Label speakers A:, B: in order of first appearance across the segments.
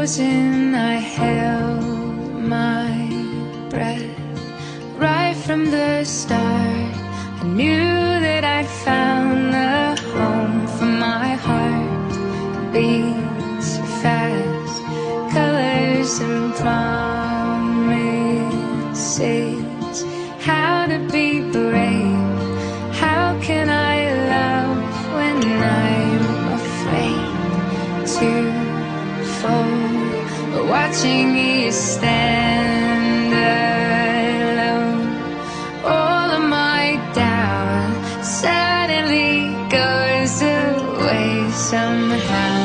A: frozen, I held my breath. Right from the start, I knew that I'd found the home for my heart. Beats fast, colors and promises. How to be brave, how can I love when I'm afraid to fall? Watching you stand alone, all of my doubt suddenly goes away somehow.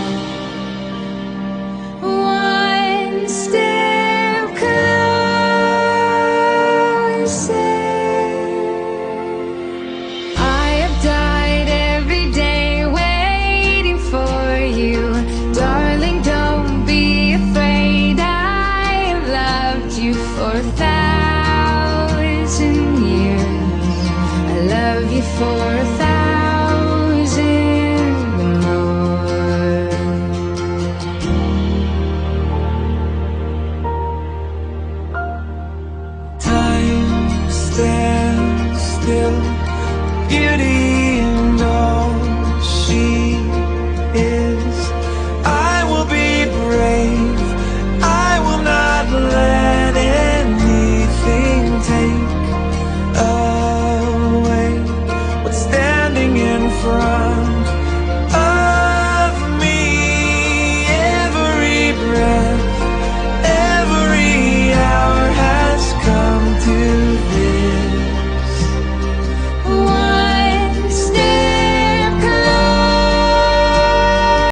A: One step closer. I have died every day waiting for you, darling, don't be afraid. I have loved you for 1,000 years. I love you for 1,000 more. Time stands still, beauty